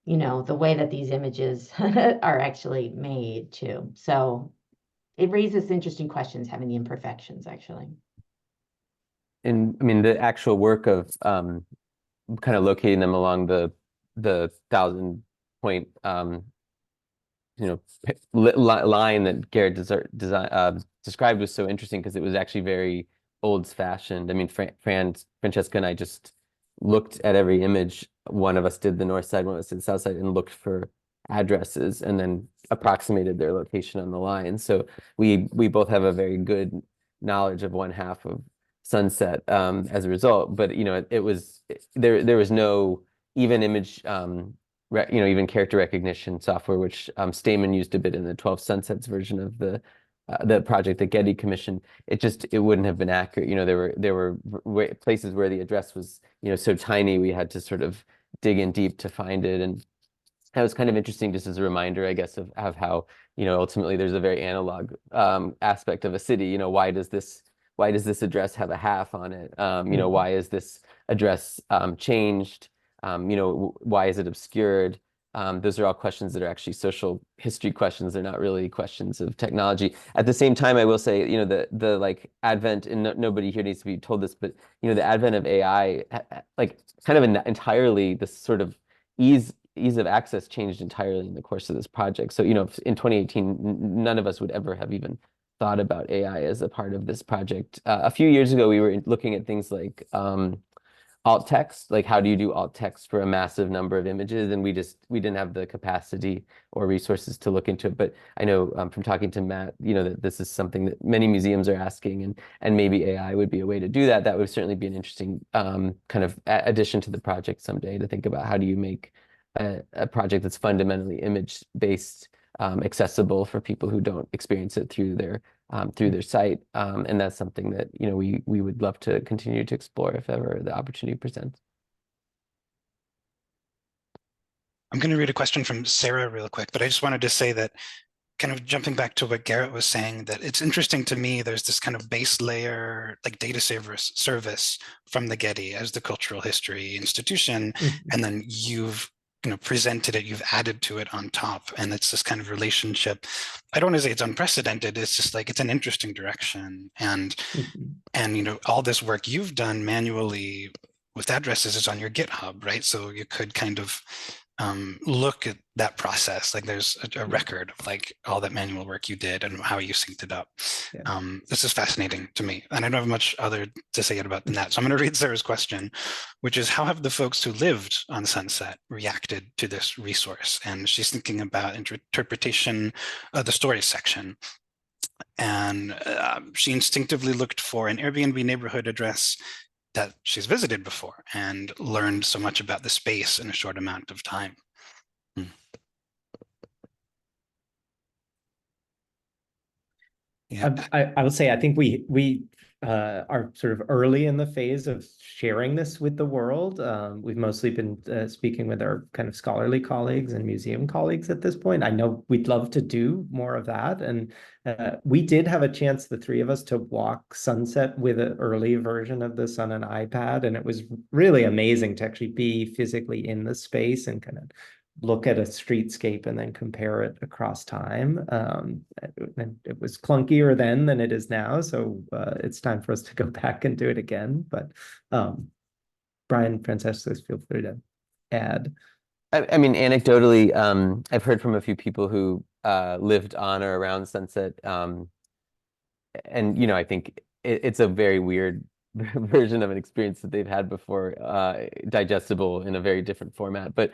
you know, the way that these images are actually made too. So it raises interesting questions, having the imperfections actually. And I mean, the actual work of kind of locating them along the 1,000-point you know, line that Garrett described was so interesting because it was actually very old-fashioned. I mean, Francesca and I just looked at every image. One of us did the north side, one of us did the south side, and looked for addresses and then approximated their location on the line. So we both have a very good knowledge of one half of Sunset as a result. But you know, there was no even image you know, even character recognition software, which Stamen used a bit in the 12 Sunsets version of the project that Getty commissioned. It wouldn't have been accurate. You know, there were places where the address was, you know, so tiny we had to sort of dig in deep to find it. And that was kind of interesting, just as a reminder, I guess, of how, you know, ultimately there's a very analog aspect of a city. You know, why does this address have a half on it? You know, why is this address changed? You know, why is it obscured? Those are all questions that are actually social history questions. They're not really questions of technology. At the same time, I will say, you know, the like advent, and nobody here needs to be told this, but you know, the advent of AI, like kind of entirely this sort of ease of access changed entirely in the course of this project. So, you know, in 2018, none of us would ever have even thought about AI as a part of this project. A few years ago, we were looking at things like alt text, like how do you do alt text for a massive number of images, and we didn't have the capacity or resources to look into it. But I know from talking to Matt, you know, that this is something that many museums are asking, and maybe AI would be a way to do that. That would certainly be an interesting kind of addition to the project someday, to think about how do you make a project that's fundamentally image based accessible for people who don't experience it through their site, and that's something that, you know, we would love to continue to explore if ever the opportunity presents. I'm going to read a question from Sarah real quick, but I just wanted to say that, kind of jumping back to what Garrett was saying, that it's interesting to me, there's this kind of base layer, like data service from the Getty as the cultural history institution, and then you've, you know, presented it, you've added to it on top, and it's this kind of relationship. I don't want to say it's unprecedented, it's just like, it's an interesting direction. And you know, all this work you've done manually with addresses is on your GitHub, right? So you could kind of look at that process, like there's a record of like all that manual work you did and how you synced it up. This is fascinating to me, and I don't have much other to say about than that. So I'm going to read Sarah's question, which is, how have the folks who lived on Sunset reacted to this resource? And she's thinking about interpretation of the stories section. And she instinctively looked for an Airbnb neighborhood address that she's visited before and learned so much about the space in a short amount of time. Yeah. I would say I think we are sort of early in the phase of sharing this with the world. We've mostly been speaking with our kind of scholarly colleagues and museum colleagues at this point. I know we'd love to do more of that, and we did have a chance, the three of us, to walk Sunset with an early version of this on an iPad, and it was really amazing to actually be physically in the space and kind of look at a streetscape and then compare it across time. And it was clunkier then than it is now, so it's time for us to go back and do it again. But Brian, Francesca, feel free to add. I mean, anecdotally, I've heard from a few people who lived on or around Sunset, and you know, I think it's a very weird version of an experience that they've had before, digestible in a very different format, but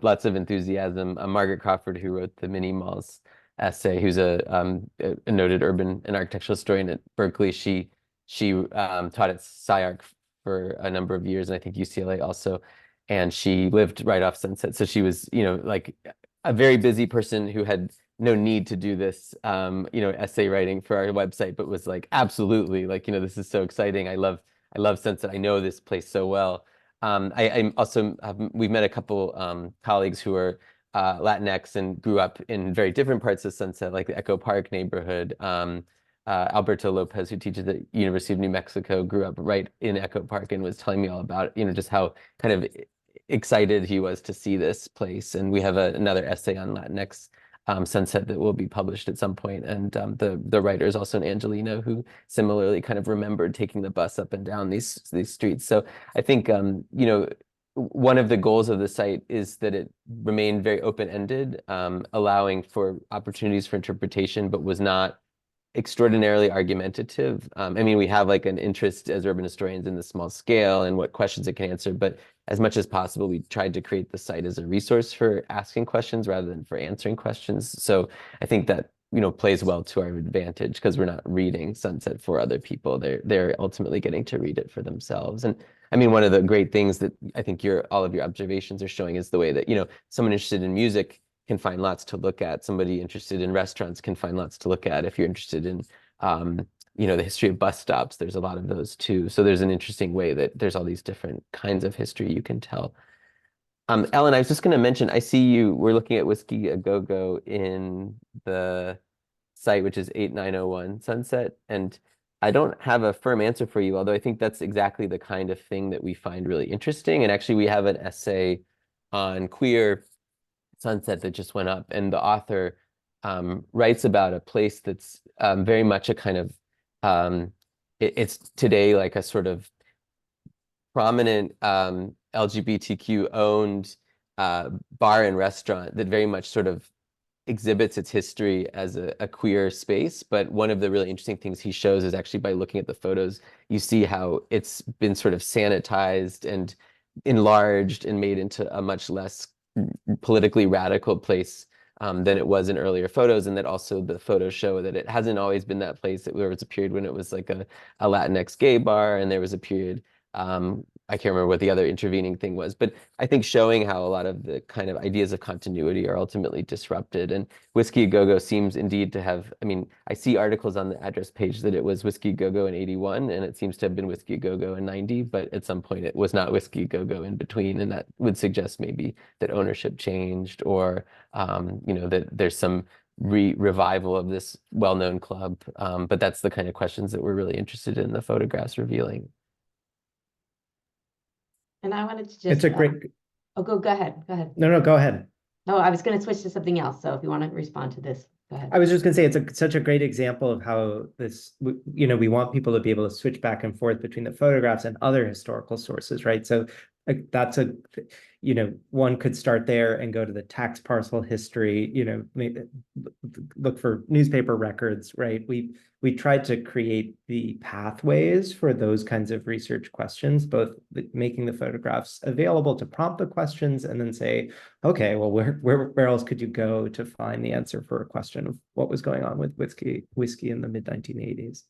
lots of enthusiasm. Margaret Crawford, who wrote the Mini Malls essay, who's a noted urban and architectural historian at Berkeley, she taught at SciArc for a number of years, and I think UCLA also, and she lived right off Sunset, so she was, you know, like a very busy person who had no need to do this, you know, essay writing for our website, but was like, absolutely, like, you know, this is so exciting. I love Sunset. I know this place so well. I also we've met a couple colleagues who are Latinx and grew up in very different parts of Sunset, like the Echo Park neighborhood. Alberto Lopez, who teaches at University of New Mexico, grew up right in Echo Park and was telling me all about, you know, just how kind of excited he was to see this place. And we have another essay on Latinx Sunset that will be published at some point. And the writer is also an Angelino who similarly kind of remembered taking the bus up and down these streets. So I think, you know, one of the goals of the site is that it remained very open-ended, allowing for opportunities for interpretation, but was not extraordinarily argumentative. I mean, we have like an interest as urban historians in the small scale and what questions it can answer, but as much as possible, we tried to create the site as a resource for asking questions rather than for answering questions. So I think that, you know, plays well to our advantage because we're not reading Sunset for other people. They're ultimately getting to read it for themselves. And I mean, one of the great things that I think all of your observations are showing is the way that, you know, someone interested in music can find lots to look at. Somebody interested in restaurants can find lots to look at. If you're interested in, you know, the history of bus stops, there's a lot of those too. So there's an interesting way that there's all these different kinds of history you can tell. Ellen, I was just going to mention, I see we're looking at Whiskey A Go-Go in the site, which is 8901 Sunset. And I don't have a firm answer for you, although I think that's exactly the kind of thing that we find really interesting. And actually, we have an essay on queer Sunset that just went up, and the author writes about a place that's very much a kind of it's today like a sort of prominent LGBTQ owned bar and restaurant that very much sort of exhibits its history as a queer space. But one of the really interesting things he shows is actually by looking at the photos, you see how it's been sort of sanitized and enlarged and made into a much less politically radical place than it was in earlier photos, and that also the photos show that it hasn't always been that place. That there was a period when it was like a Latinx gay bar, and there was a period I can't remember what the other intervening thing was, but I think showing how a lot of the kind of ideas of continuity are ultimately disrupted. And Whiskey A Go-Go seems indeed to have, I mean, I see articles on the address page that it was Whiskey A Go-Go in 81, and it seems to have been Whiskey A Go-Go in 90, but at some point it was not Whiskey A Go-Go in between, and that would suggest maybe that ownership changed, or, you know, that there's some revival of this well-known club. But that's the kind of questions that we're really interested in the photographs revealing. And I wanted to just. It's a great. Oh, go ahead. Go ahead. No, go ahead. No, I was going to switch to something else. So if you want to respond to this, go ahead. I was just going to say it's such a great example of how this, you know, we want people to be able to switch back and forth between the photographs and other historical sources, right? So that's you know, one could start there and go to the tax parcel history, you know, maybe look for newspaper records, right? We tried to create the pathways for those kinds of research questions, both making the photographs available to prompt the questions and then say, okay, well, where else could you go to find the answer for a question of what was going on with whiskey in the mid-1980s?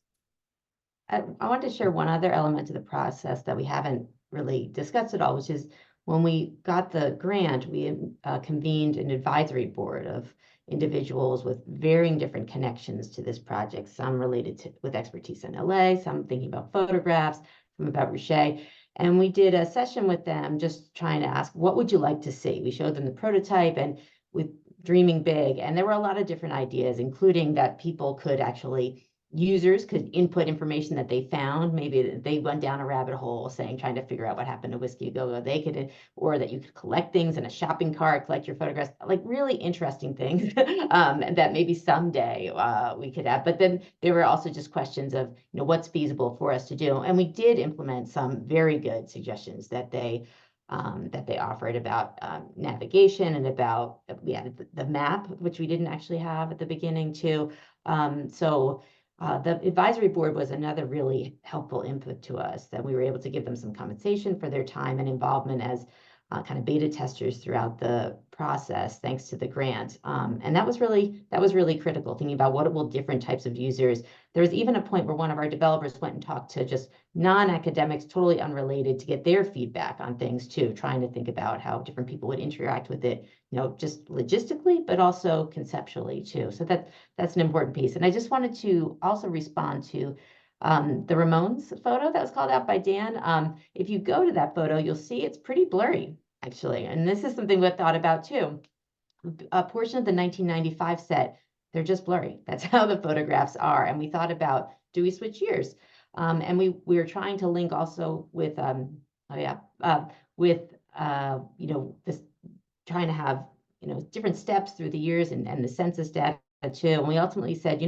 I want to share one other element to the process that we haven't really discussed at all, which is when we got the grant, we convened an advisory board of individuals with varying different connections to this project, some related to with expertise in LA, some thinking about photographs, some about Ruscha. And we did a session with them just trying to ask, what would you like to see? We showed them the prototype and with dreaming big. And there were a lot of different ideas, including that people could actually, users could input information that they found. Maybe they went down a rabbit hole trying to figure out what happened to Whiskey A Go-Go. They could, or that you could collect things in a shopping cart, collect your photographs, like really interesting things that maybe someday we could have. But then there were also just questions of, what's feasible for us to do. And we did implement some very good suggestions that they offered about navigation and about the map, which we didn't actually have at the beginning too. The advisory board was another really helpful input to us, that we were able to give them some compensation for their time and involvement as kind of beta testers throughout the process, thanks to the grant. And that was really critical, thinking about what will different types of users. There was even a point where one of our developers went and talked to just non-academics, totally unrelated, to get their feedback on things too, trying to think about how different people would interact with it, just logistically, but also conceptually too. So that's an important piece. And I just wanted to also respond to the Ramones photo that was called out by Dan. If you go to that photo, you'll see it's pretty blurry, actually. And this is something we thought about too. A portion of the 1995 set, they're just blurry. That's how the photographs are. And we thought about, do we switch years? And we were trying to link also with, this, trying to have, different steps through the years and the census data too. And we ultimately said,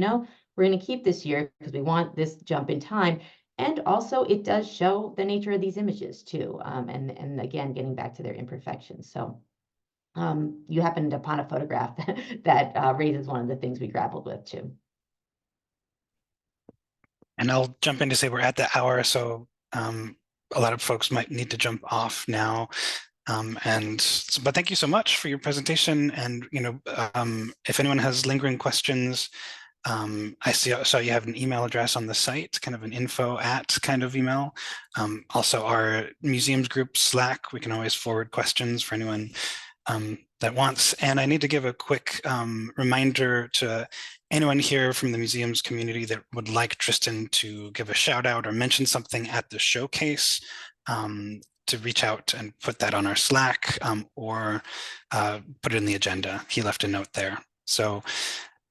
we're going to keep this year because we want this jump in time. And also it does show the nature of these images too. And again, getting back to their imperfections. So you happened upon a photograph that raises one of the things we grappled with too. And I'll jump in to say we're at the hour, so a lot of folks might need to jump off now. But thank you so much for your presentation. And if anyone has lingering questions, I saw you have an email address on the site, kind of an info@ kind of email. Also our museums group Slack, we can always forward questions for anyone that wants. And I need to give a quick reminder to anyone here from the museums community that would like Tristan to give a shout out or mention something at the showcase, to reach out and put that on our Slack, or put it in the agenda. He left a note there. So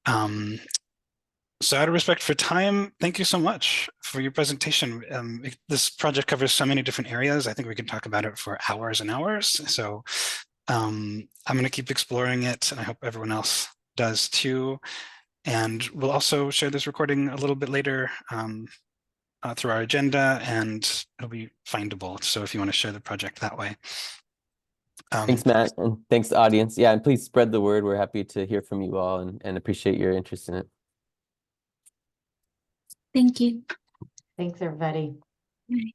out of respect for time, thank you so much for your presentation. This project covers so many different areas. I think we could talk about it for hours and hours. So I'm going to keep exploring it, and I hope everyone else does too. And we'll also share this recording a little bit later through our agenda, and it'll be findable. So if you want to share the project that way. Thanks, Matt, and thanks to the audience. Yeah, and please spread the word. We're happy to hear from you all and appreciate your interest in it. Thank you. Thanks, everybody. Right.